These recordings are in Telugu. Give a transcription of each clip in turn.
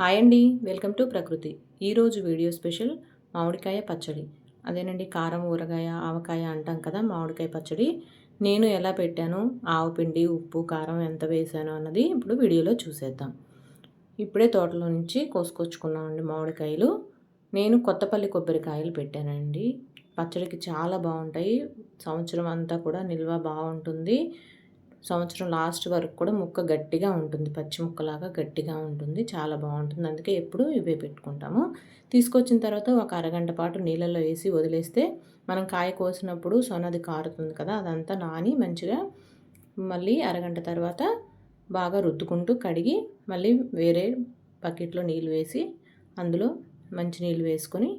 హాయ్ అండి, వెల్కమ్ టు ప్రకృతి. ఈరోజు వీడియో స్పెషల్ మామిడికాయ పచ్చడి. అదేనండి, కారం ఊరగాయ ఆవకాయ అంటాం కదా, మామిడికాయ పచ్చడి. నేను ఎలా పెట్టాను, ఆవపిండి ఉప్పు కారం ఎంత వేసాను అన్నది ఇప్పుడు వీడియోలో చూసేద్దాం. ఇప్పుడే తోటలో నుంచి కోసుకొచ్చుకున్నామండి మామిడికాయలు. నేను కొత్తపల్లి కొబ్బరికాయలు పెట్టానండి. పచ్చడికి చాలా బాగుంటాయి. సంవత్సరం అంతా కూడా నిల్వ బాగుంటుంది. సంవత్సరం లాస్ట్ వరకు కూడా ముక్క గట్టిగా ఉంటుంది, పచ్చి ముక్కలాగా గట్టిగా ఉంటుంది, చాలా బాగుంటుంది. అందుకే ఎప్పుడు ఇవే పెట్టుకుంటాము. తీసుకొచ్చిన తర్వాత ఒక అరగంట పాటు నీళ్ళల్లో వేసి వదిలేస్తే మనం కాయ కోసినప్పుడు సొనది కారుతుంది కదా, అదంతా నాని మంచిగా మళ్ళీ అరగంట తర్వాత బాగా రుద్దుకుంటూ కడిగి మళ్ళీ వేరే బకెట్లో నీళ్ళు వేసి అందులో మంచి నీళ్ళు వేసుకొని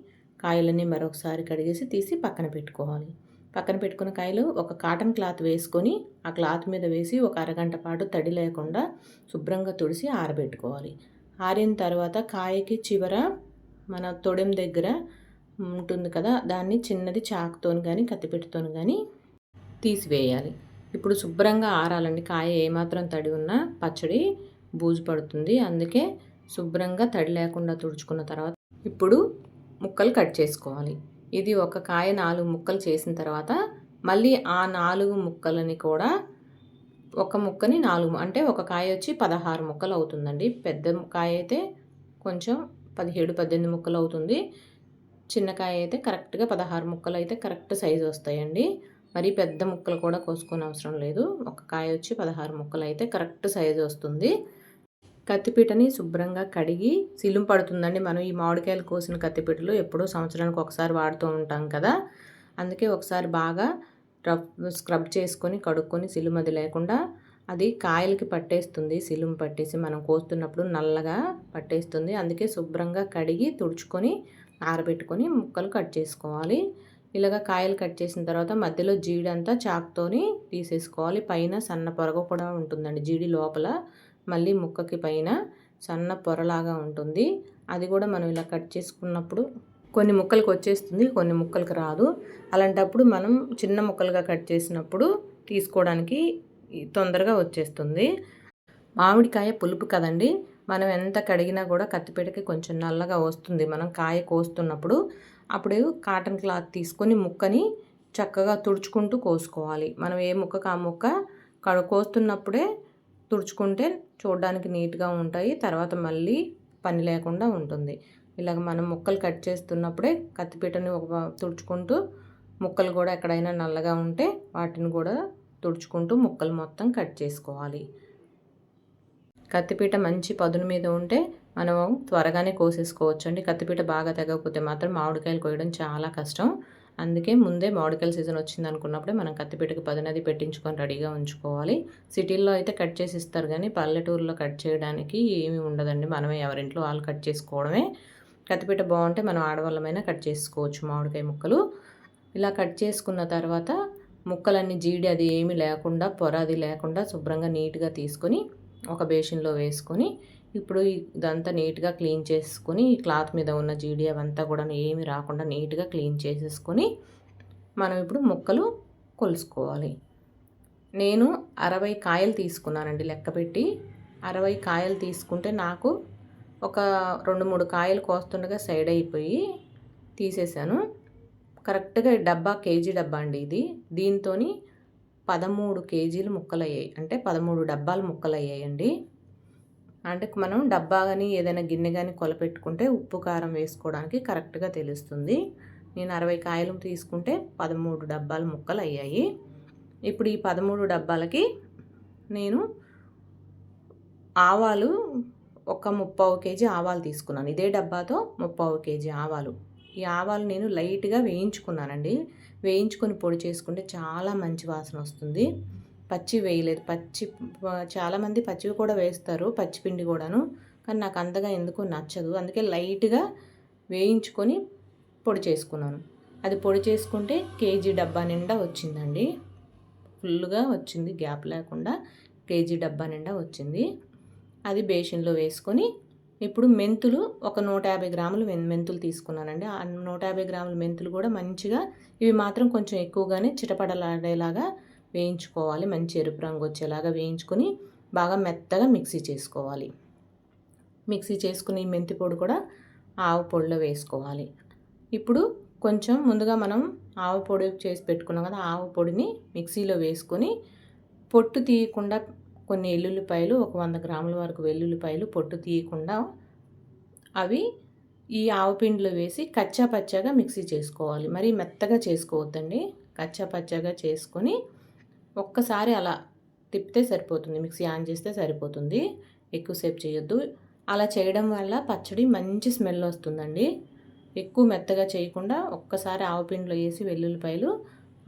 కాయలన్నీ మరొకసారి కడిగేసి తీసి పక్కన పెట్టుకోవాలి. పక్కన పెట్టుకున్న కాయలు ఒక కాటన్ క్లాత్ వేసుకొని ఆ క్లాత్ మీద వేసి ఒక అరగంట పాటు తడి లేకుండా శుభ్రంగా తుడిసి ఆరబెట్టుకోవాలి. ఆరిన తర్వాత కాయకి చివర మన తొడెం దగ్గర ఉంటుంది కదా, దాన్ని చిన్నది చాకుతోని కానీ కత్తిపెట్టుతోని కానీ తీసివేయాలి. ఇప్పుడు శుభ్రంగా ఆరాలండి. కాయ ఏమాత్రం తడి ఉన్నా పచ్చడి బూజు పడుతుంది. అందుకే శుభ్రంగా తడి లేకుండా తుడుచుకున్న తర్వాత ఇప్పుడు ముక్కలు కట్ చేసుకోవాలి. ఇది ఒక కాయ 4 ముక్కలు చేసిన తర్వాత మళ్ళీ ఆ 4 ముక్కలని కూడా ఒక ముక్కని 4 అంటే ఒక కాయ వచ్చి 16 ముక్కలు అవుతుందండి. పెద్ద కాయ అయితే కొంచెం 17-18 ముక్కలు అవుతుంది. చిన్న కాయ అయితే కరెక్ట్గా 16 ముక్కలు అయితే కరెక్ట్ సైజు వస్తాయండి. మరి పెద్ద ముక్కలు కూడా కోసుకొని అవసరం లేదు. ఒక కాయ వచ్చి 16 ముక్కలు అయితే కరెక్ట్ సైజు వస్తుంది. కత్తిపీటని శుభ్రంగా కడిగి సిలుం పడుతుందండి. మనం ఈ మామిడికాయలు కోసిన కత్తిపీటలు ఎప్పుడో సంవత్సరానికి ఒకసారి వాడుతూ ఉంటాం కదా, అందుకే ఒకసారి బాగా స్క్రబ్ చేసుకొని కడుక్కొని సిలుమది లేకుండా అది కాయలకి పట్టేస్తుంది. సిలుం పట్టేసి మనం కోస్తున్నప్పుడు నల్లగా పట్టేస్తుంది. అందుకే శుభ్రంగా కడిగి తుడుచుకొని ఆరబెట్టుకొని ముక్కలు కట్ చేసుకోవాలి. ఇలాగ కాయలు కట్ చేసిన తర్వాత మధ్యలో జీడంతా చాకుతోని తీసేసుకోవాలి. పైన సన్న పొరగ కూడా ఉంటుందండి జీడి లోపల. మళ్ళీ ముక్కకి పైన సన్న పొరలాగా ఉంటుంది. అది కూడా మనం ఇలా కట్ చేసుకున్నప్పుడు కొన్ని ముక్కలకు వచ్చేస్తుంది, కొన్ని ముక్కలకు రాదు. అలాంటప్పుడు మనం చిన్న ముక్కలుగా కట్ చేసినప్పుడు తీసుకోవడానికి తొందరగా వచ్చేస్తుంది. మామిడికాయ పులుపు కదండి, మనం ఎంత కడిగినా కూడా కత్తిపీటకి కొంచెం నల్లగా వస్తుంది. మనం కాయ కోస్తున్నప్పుడు అప్పుడు కాటన్ క్లాత్ తీసుకొని ముక్కని చక్కగా తుడుచుకుంటూ కోసుకోవాలి. మనం ఏ ముక్కకు ఆ ముక్క కోస్తున్నప్పుడే తుడుచుకుంటే చూడడానికి నీట్గా ఉంటాయి. తర్వాత మళ్ళీ పని లేకుండా ఉంటుంది. ఇలాగ మనం ముక్కలు కట్ చేస్తున్నప్పుడే కత్తిపీటని తుడుచుకుంటూ ముక్కలు కూడా ఎక్కడైనా నల్లగా ఉంటే వాటిని కూడా తుడుచుకుంటూ ముక్కలు మొత్తం కట్ చేసుకోవాలి. కత్తిపీట మంచి పదును మీద ఉంటే మనం త్వరగానే కోసేసుకోవచ్చు అండి. కత్తిపీట బాగా తెగకపోతే మాత్రం మామిడికాయలు కోయడం చాలా కష్టం. అందుకే ముందే మామిడికాయల సీజన్ వచ్చింది అనుకున్నప్పుడే మనం కత్తిపీటకి పదునది పెట్టించుకొని రెడీగా ఉంచుకోవాలి. సిటీల్లో అయితే కట్ చేసి ఇస్తారు, కానీ పల్లెటూరులో కట్ చేయడానికి ఏమీ ఉండదండి. మనమే ఎవరింట్లో వాళ్ళు కట్ చేసుకోవడమే. కత్తిపీట బాగుంటే మనం ఆడవాళ్ళమైనా కట్ చేసుకోవచ్చు మామిడికాయ ముక్కలు. ఇలా కట్ చేసుకున్న తర్వాత ముక్కలన్నీ జీడి అది ఏమీ లేకుండా పొర అది లేకుండా శుభ్రంగా నీట్గా తీసుకొని ఒక బేషన్లో వేసుకొని ఇప్పుడు ఇదంతా నీట్గా క్లీన్ చేసుకొని ఈ క్లాత్ మీద ఉన్న జీడి అవంతా కూడా ఏమి రాకుండా నీట్గా క్లీన్ చేసేసుకొని మనం ఇప్పుడు ముక్కలు కొలుసుకోవాలి. నేను 60 కాయలు తీసుకున్నానండి లెక్కపెట్టి. 60 కాయలు తీసుకుంటే నాకు ఒక 2-3 కాయలు కోస్తుండగా సైడ్ అయిపోయి తీసేసాను. కరెక్ట్గా డబ్బా కేజీ డబ్బా అండి ఇది. దీంతో 13 కేజీలు ముక్కలు అయ్యాయి, అంటే 13 డబ్బాలు ముక్కలు అయ్యాయండి. అంటే మనం డబ్బా కానీ ఏదైనా గిన్నె కానీ కొలపెట్టుకుంటే ఉప్పు కారం వేసుకోవడానికి కరెక్ట్గా తెలుస్తుంది. నేను 60 కాయలు తీసుకుంటే 13 డబ్బాలు ముక్కలు అయ్యాయి. ఇప్పుడు ఈ 13 డబ్బాలకి నేను ఆవాలు ఒక 3/4 కేజీ ఆవాలు తీసుకున్నాను. ఇదే డబ్బాతో 3/4 కేజీ ఆవాలు. ఈ ఆవాలు నేను లైట్గా వేయించుకున్నానండి. వేయించుకొని పొడి చేసుకుంటే చాలా మంచి వాసన వస్తుంది. పచ్చి వేయలేదు. చాలామంది పచ్చివి కూడా వేస్తారు, పచ్చిపిండి కూడాను, కానీ నాకు అంతగా ఎందుకో నచ్చదు. అందుకే లైట్గా వేయించుకొని పొడి చేసుకున్నాను. అది పొడి చేసుకుంటే కేజీ డబ్బా నిండా వచ్చిందండి. ఫుల్గా వచ్చింది, గ్యాప్ లేకుండా కేజీ డబ్బా నిండా వచ్చింది. అది బేషన్లో వేసుకొని ఇప్పుడు మెంతులు ఒక 150 గ్రాములు మెంతులు తీసుకున్నానండి. ఆ 150 గ్రాముల మెంతులు కూడా మంచిగా, ఇవి మాత్రం కొంచెం ఎక్కువగానే చిటపడలాడేలాగా వేయించుకోవాలి. మంచి ఎరుపు రంగు వచ్చేలాగా వేయించుకొని బాగా మెత్తగా మిక్సీ చేసుకోవాలి. మిక్సీ చేసుకుని మెంతి పొడి కూడా ఆవు పొడిలో వేసుకోవాలి. ఇప్పుడు కొంచెం ముందుగా మనం ఆవు పొడి చేసి పెట్టుకున్నాం కదా, ఆవు పొడిని మిక్సీలో వేసుకొని పొట్టు తీయకుండా కొన్ని ఎల్లుల్లిపాయలు, ఒక 100 గ్రాముల వరకు వెల్లుల్లిపాయలు పొట్టు తీయకుండా అవి ఈ ఆవు పిండిలో వేసి కచ్చా పచ్చాగా మిక్సీ చేసుకోవాలి. మరి మెత్తగా చేసుకోవద్దండి. కచ్చా పచ్చాగా చేసుకొని ఒక్కసారి అలా తిప్పితే సరిపోతుంది. మిక్సీ ఆన్ చేస్తే సరిపోతుంది. ఎక్కువసేపు చేయొద్దు. అలా చేయడం వల్ల పచ్చడి మంచి స్మెల్ వస్తుందండి. ఎక్కువ మెత్తగా చేయకుండా ఒక్కసారి ఆవు పిండిలో వేసి వెల్లుల్లిపాయలు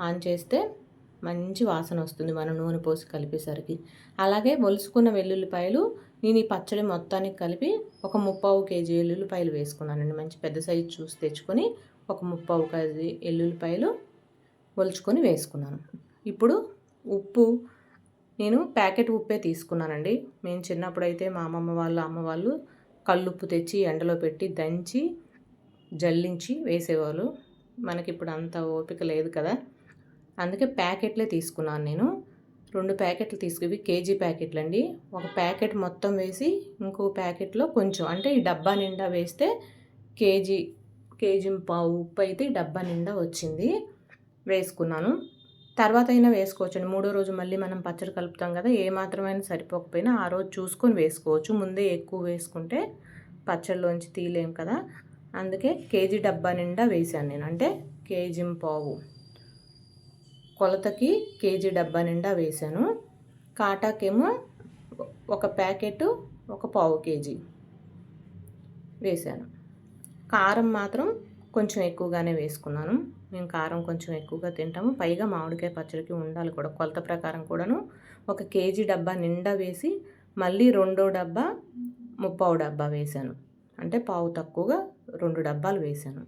ఆన్ చేస్తే మంచి వాసన వస్తుంది మనం నూనె పోసి కలిపేసరికి. అలాగే ఒలుసుకున్న వెల్లుల్లిపాయలు నేను ఈ పచ్చడి మొత్తానికి కలిపి ఒక 3/4 కేజీ ఎల్లుల్లిపాయలు వేసుకున్నానండి. మంచి పెద్ద సైజు చూసి తెచ్చుకొని ఒక 3/4 కేజీ ఎల్లుల్లిపాయలు ఒలుచుకొని వేసుకున్నాను. ఇప్పుడు ఉప్పు నేను ప్యాకెట్ ఉప్పే తీసుకున్నానండి. మేము చిన్నప్పుడైతే మా అమ్మమ్మ వాళ్ళు, అమ్మ వాళ్ళు కల్లుప్పు తెచ్చి ఎండలో పెట్టి దంచి జల్లించి వేసేవాళ్ళు. మనకిప్పుడు అంత ఓపిక లేదు కదా, అందుకే ప్యాకెట్లే తీసుకున్నాను నేను. 2 ప్యాకెట్లు ఇవి కేజీ ప్యాకెట్లు అండి. ఒక ప్యాకెట్ మొత్తం వేసి ఇంకో ప్యాకెట్లో కొంచెం, అంటే ఈ డబ్బా నిండా వేస్తే కేజీ పావు ఉప్పు అయితే ఈ డబ్బా నిండా వచ్చింది వేసుకున్నాను. తర్వాత అయినా వేసుకోవచ్చండి. 3వ రోజు మళ్ళీ మనం పచ్చడి కలుపుతాం కదా, ఏ మాత్రమైనా సరిపోకపోయినా ఆ రోజు చూసుకొని వేసుకోవచ్చు. ముందే ఎక్కువ వేసుకుంటే పచ్చడిలోంచి తీయలేం కదా, అందుకే కేజీ డబ్బా నిండా వేసాను నేను. అంటే కేజీ పావు కొలతకి కేజీ డబ్బా నిండా వేసాను. కాటాకేమో ఒక ప్యాకెట్ ఒక పావు కేజీ వేసాను. కారం మాత్రం కొంచెం ఎక్కువగానే వేసుకున్నాను. మేము కారం కొంచెం ఎక్కువగా తింటాము. పైగా మామిడికాయ పచ్చడికి ఉండాలి కూడా. కొలత ప్రకారం కూడాను ఒక కేజీ డబ్బా నిండా వేసి మళ్ళీ 2వ డబ్బా 3/4 డబ్బా వేసాను. అంటే పావు తక్కువగా 2 డబ్బాలు వేసాను.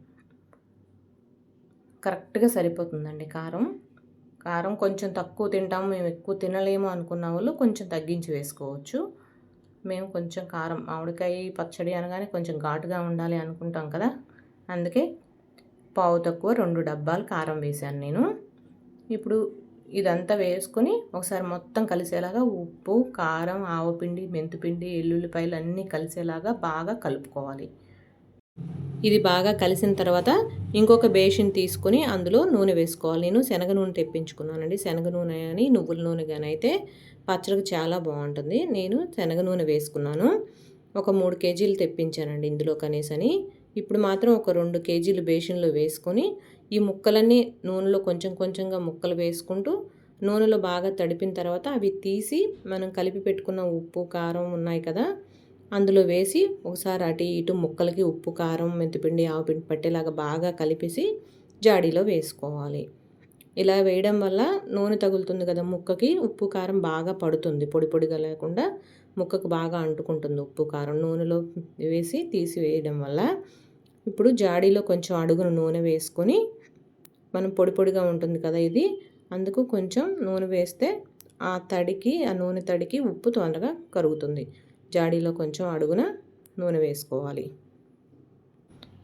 కరెక్ట్గా సరిపోతుందండి కారం కొంచెం తక్కువ తింటాము, మేము ఎక్కువ తినలేము అనుకున్న వాళ్ళు కొంచెం తగ్గించి వేసుకోవచ్చు. మేము కొంచెం కారం, మామిడికాయ పచ్చడి అనగానే కొంచెం ఘాటుగా ఉండాలి అనుకుంటాం కదా, అందుకే పావు తక్కువ 2 డబ్బాలు కారం వేసాను నేను. ఇప్పుడు ఇదంతా వేసుకొని ఒకసారి మొత్తం కలిసేలాగా ఉప్పు, కారం, ఆవపిండి, మెంతిపిండి, ఎల్లుల్లిపాయలు అన్నీ కలిసేలాగా బాగా కలుపుకోవాలి. ఇది బాగా కలిసిన తర్వాత ఇంకొక బేషన్ తీసుకొని అందులో నూనె వేసుకోవాలి. నేను శనగ నూనె తెప్పించుకున్నానండి. శనగ నూనె కానీ నువ్వుల నూనె కానీ అయితే పచ్చడికి చాలా బాగుంటుంది. నేను శనగ నూనె వేసుకున్నాను. ఒక 3 కేజీలు తెప్పించానండి ఇందులో కనీసని. ఇప్పుడు మాత్రం ఒక 2 కేజీలు బేషన్లో వేసుకొని ఈ ముక్కలన్నీ నూనెలో కొంచెం కొంచెంగా ముక్కలు వేసుకుంటూ నూనెలో బాగా తడిపిన తర్వాత అవి తీసి మనం కలిపి పెట్టుకున్న ఉప్పు, కారం ఉన్నాయి కదా, అందులో వేసి ఒకసారి అటు ఇటు ముక్కలకి ఉప్పు, కారం, మెంతిపిండి, ఆవపిండి పట్టేలాగా బాగా కలిపేసి జాడీలో వేసుకోవాలి. ఇలా వేయడం వల్ల నూనె తగులుతుంది కదా ముక్కకి, ఉప్పు కారం బాగా పడుతుంది. పొడి పొడిగా లేకుండా ముక్కకు బాగా అంటుకుంటుంది ఉప్పు కారం నూనెలో వేసి తీసి వేయడం వల్ల. ఇప్పుడు జాడీలో కొంచెం అడుగున నూనె వేసుకొని, మనం పొడి పొడిగా ఉంటుంది కదా ఇది, అందుకు కొంచెం నూనె వేస్తే ఆ నూనె తడికి ఉప్పు తొందరగా కరుగుతుంది. జాడీలో కొంచెం అడుగున నూనె వేసుకోవాలి.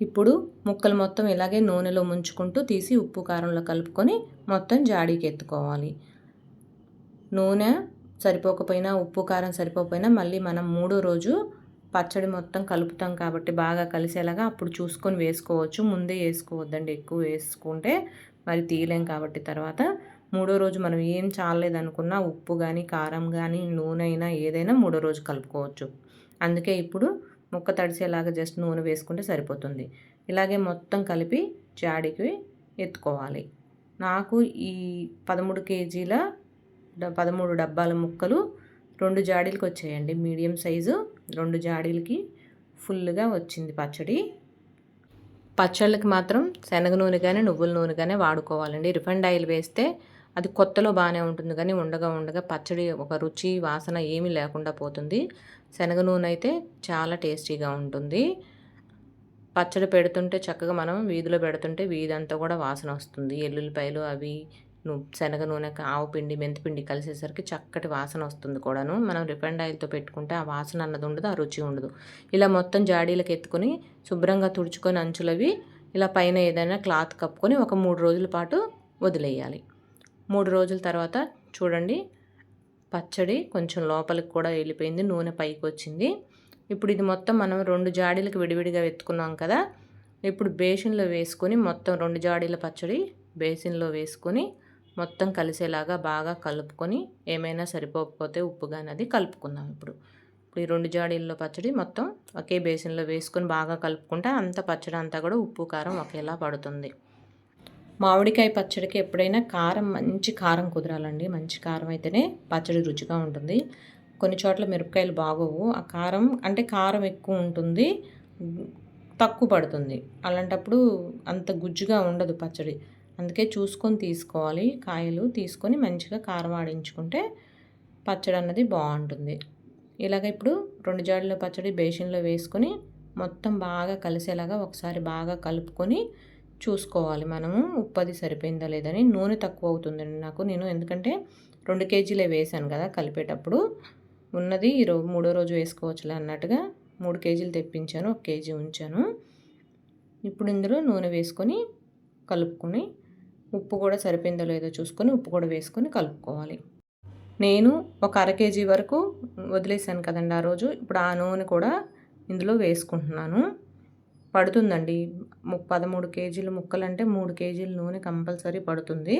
ఇప్పుడు ముక్కలు మొత్తం ఇలాగే నూనెలో ముంచుకుంటూ తీసి ఉప్పు కారంలో కలుపుకొని మొత్తం జాడీకి ఎత్తుకోవాలి. నూనె సరిపోకపోయినా, ఉప్పు కారం సరిపోకపోయినా మళ్ళీ మనం 3వ రోజు పచ్చడి మొత్తం కలుపుతాం కాబట్టి బాగా కలిసేలాగా అప్పుడు చూసుకొని వేసుకోవచ్చు. ముందే వేసుకోవద్దండి, ఎక్కువ వేసుకుంటే మరి తీయలేం కాబట్టి. తర్వాత 3వ రోజు మనం ఏం చాలలేదనుకున్నా ఉప్పు కానీ, కారం కానీ, నూనె అయినా ఏదైనా 3వ రోజు కలుపుకోవచ్చు. అందుకే ఇప్పుడు ముక్క తడిసేలాగా జస్ట్ నూనె వేసుకుంటే సరిపోతుంది. ఇలాగే మొత్తం కలిపి జాడీకి ఎత్తుకోవాలి. నాకు ఈ 13 డబ్బాల ముక్కలు 2 జాడీలకి వచ్చాయండి. మీడియం సైజు 2 జాడీలకి ఫుల్గా వచ్చింది పచ్చడి. పచ్చళ్ళకి మాత్రం శనగ నూనె కానీ, నువ్వుల నూనె కానీ వాడుకోవాలండి. రిఫైండ్ ఆయిల్ వేస్తే అది కొత్తలో బాగానే ఉంటుంది కానీ ఉండగా పచ్చడి ఒక రుచి, వాసన ఏమీ లేకుండా పోతుంది. శనగ నూనె అయితే చాలా టేస్టీగా ఉంటుంది. పచ్చడి పెడుతుంటే చక్కగా మనం వీధిలో పెడుతుంటే వీధంతా కూడా వాసన వస్తుంది. ఎల్లుల్లిపాయలు అవి శనగ నూనె, ఆవపిండి, మెంతిపిండి కలిసేసరికి చక్కటి వాసన వస్తుంది కూడాను. మనం రిఫైండ్ ఆయిల్తో పెట్టుకుంటే ఆ వాసన అన్నది ఉండదు, ఆ రుచి ఉండదు. ఇలా మొత్తం జాడీలకు ఎత్తుకొని శుభ్రంగా తుడుచుకొని అంచులవి ఇలా పైన ఏదైనా క్లాత్ కప్పుకొని ఒక 3 రోజుల పాటు వదిలేయాలి. 3 రోజుల తర్వాత చూడండి పచ్చడి కొంచెం లోపలికి కూడా వెళ్ళిపోయింది, నూనె పైకి వచ్చింది. ఇప్పుడు ఇది మొత్తం మనం 2 జాడీలకు విడివిడిగా ఎత్తుకున్నాం కదా. ఇప్పుడు బేసిన్లో వేసుకొని మొత్తం 2 జాడీల పచ్చడి బేసిన్లో వేసుకొని మొత్తం కలిసేలాగా బాగా కలుపుకొని ఏమైనా సరిపోకపోతే ఉప్పు కానీ అది కలుపుకుందాం. ఇప్పుడు ఈ 2 జాడీల్లో పచ్చడి మొత్తం ఒకే బేసిన్లో వేసుకొని బాగా కలుపుకుంటే అంత పచ్చడి అంతా కూడా ఉప్పు కారం ఒకేలా పడుతుంది. మామిడికాయ పచ్చడికి ఎప్పుడైనా కారం మంచి కారం కుదరాలండి. మంచి కారం అయితేనే పచ్చడి రుచిగా ఉంటుంది. కొన్ని చోట్ల మిరపకాయలు బాగోవు. ఆ కారం అంటే కారం ఎక్కువ ఉంటుంది, తక్కువ పడుతుంది. అలాంటప్పుడు అంత గుజ్జుగా ఉండదు పచ్చడి. అందుకే చూసుకొని తీసుకోవాలి. కాయలు తీసుకొని మంచిగా కారం ఆడించుకుంటే పచ్చడి అన్నది బాగుంటుంది. ఇలాగ ఇప్పుడు 2 జాడీల పచ్చడి బేసిన్లో వేసుకొని మొత్తం బాగా కలిసేలాగా ఒకసారి బాగా కలుపుకొని చూసుకోవాలి మనము ఉప్పు అది సరిపోయిందా లేదని. నూనె తక్కువ అవుతుందండి నాకు. నేను ఎందుకంటే 2 కేజీలే వేసాను కదా కలిపేటప్పుడు. ఉన్నది మూడో రోజు వేసుకోవచ్చులే అన్నట్టుగా 3 కేజీలు తెప్పించాను, 1 కేజీ ఉంచాను. ఇప్పుడు ఇందులో నూనె వేసుకొని కలుపుకొని ఉప్పు కూడా సరిపోయిందో లేదో చూసుకొని ఉప్పు కూడా వేసుకొని కలుపుకోవాలి. నేను ఒక 1/2 కేజీ వరకు వదిలేసాను కదండి ఆ రోజు. ఇప్పుడు ఆ నూనె కూడా ఇందులో వేసుకుంటున్నాను. పడుతుందండి. 13 కేజీల ముక్కలంటే 3 కేజీల నూనె కంపల్సరీ పడుతుంది.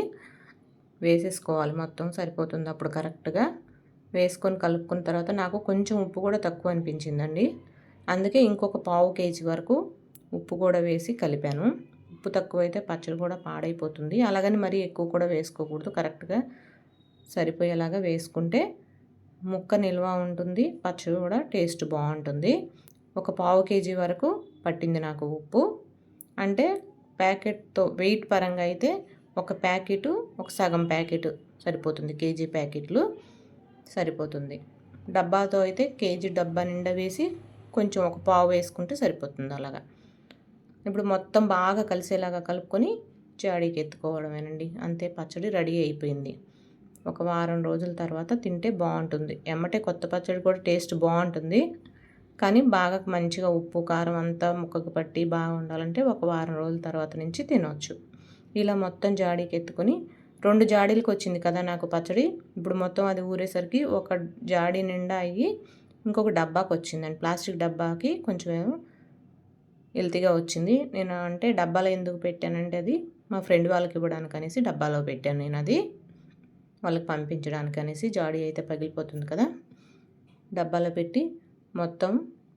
వేసేసుకోవాలి మొత్తం సరిపోతుంది అప్పుడు కరెక్ట్గా. వేసుకొని కలుపుకున్న తర్వాత నాకు కొంచెం ఉప్పు కూడా తక్కువ అనిపించిందండి. అందుకే ఇంకొక 1/4 కేజీ వరకు ఉప్పు కూడా వేసి కలిపాను. ఉప్పు తక్కువైతే పచ్చడి కూడా పాడైపోతుంది. అలాగని మరీ ఎక్కువ కూడా వేసుకోకూడదు. కరెక్ట్గా సరిపోయేలాగా వేసుకుంటే ముక్క నిల్వ ఉంటుంది, పచ్చడి కూడా టేస్ట్ బాగుంటుంది. ఒక 1/4 కేజీ వరకు పట్టింది నాకు ఉప్పు. అంటే ప్యాకెట్తో వెయిట్ పరంగా అయితే ఒక ప్యాకెటు, ఒక సగం ప్యాకెట్ సరిపోతుంది. కేజీ ప్యాకెట్లు సరిపోతుంది. డబ్బాతో అయితే కేజీ డబ్బా నిండా వేసి కొంచెం ఒక పావు వేసుకుంటే సరిపోతుంది. అలాగా ఇప్పుడు మొత్తం బాగా కలిసేలాగా కలుపుకొని జాడీకి ఎత్తుకోవడమేనండి. అంతే, పచ్చడి రెడీ అయిపోయింది. ఒక వారం రోజుల తర్వాత తింటే బాగుంటుంది. ఎమ్మటే కొత్త పచ్చడి కూడా టేస్ట్ బాగుంటుంది. కానీ బాగా మంచిగా ఉప్పు కారం అంతా ముక్కకు పట్టి బాగా ఉండాలంటే ఒక వారం రోజుల తర్వాత నుంచి తినవచ్చు. ఇలా మొత్తం జాడీకి ఎత్తుకొని 2 జాడీలకు వచ్చింది కదా నాకు పచ్చడి. ఇప్పుడు మొత్తం అది ఊరేసరికి ఒక జాడీ నిండా అయ్యి ఇంకొక డబ్బాకి వచ్చిందండి. ప్లాస్టిక్ డబ్బాకి కొంచెం హెల్తీగా వచ్చింది. నేను అంటే డబ్బాలో ఎందుకు పెట్టానంటే అది మా ఫ్రెండ్ వాళ్ళకి ఇవ్వడానికి అనేసి డబ్బాలో పెట్టాను నేను. అది వాళ్ళకి పంపించడానికి అనేసి. జాడీ అయితే పగిలిపోతుంది కదా. డబ్బాలో పెట్టి మొత్తం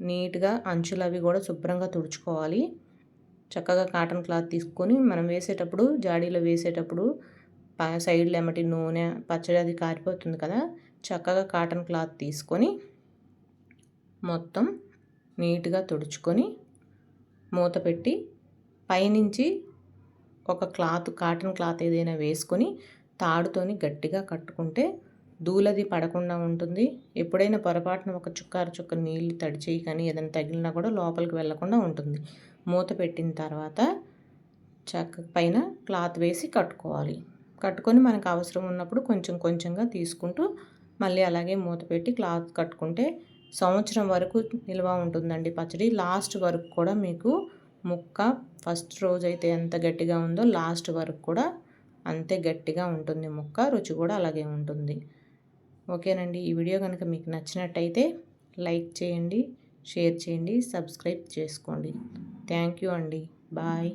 నీట్గా అంచులు అవి కూడా శుభ్రంగా తుడుచుకోవాలి. చక్కగా కాటన్ క్లాత్ తీసుకొని మనం వేసేటప్పుడు జాడీలో వేసేటప్పుడు సైడ్లో ఎమ్మటి నూనె పచ్చడి అది కారిపోతుంది కదా. చక్కగా కాటన్ క్లాత్ తీసుకొని మొత్తం నీట్గా తుడుచుకొని మూత పెట్టి పైనుంచి ఒక కాటన్ క్లాత్ ఏదైనా వేసుకొని తాడుతోని గట్టిగా కట్టుకుంటే ధూళది పడకుండా ఉంటుంది. ఎప్పుడైనా పొరపాటున ఒక చుక్క నీళ్ళు తడిచేయి కానీ ఏదైనా తగిలినా కూడా లోపలికి వెళ్ళకుండా ఉంటుంది. మూత పెట్టిన తర్వాత పైన క్లాత్ వేసి కట్టుకోవాలి. కట్టుకొని మనకు అవసరం ఉన్నప్పుడు కొంచెం కొంచెంగా తీసుకుంటూ మళ్ళీ అలాగే మూత పెట్టి క్లాత్ కట్టుకుంటే సంవత్సరం వరకు నిల్వ ఉంటుందండి పచ్చడి. లాస్ట్ వరకు కూడా మీకు ముక్క ఫస్ట్ రోజు అయితే ఎంత గట్టిగా ఉందో లాస్ట్ వరకు కూడా అంతే గట్టిగా ఉంటుంది ముక్క. రుచి కూడా అలాగే ఉంటుంది. ఓకేనండి. ఈ వీడియో కనుక మీకు నచ్చినట్టయితే లైక్ చేయండి, షేర్ చేయండి, సబ్స్క్రైబ్ చేసుకోండి. థ్యాంక్ యూ అండి. బాయ్.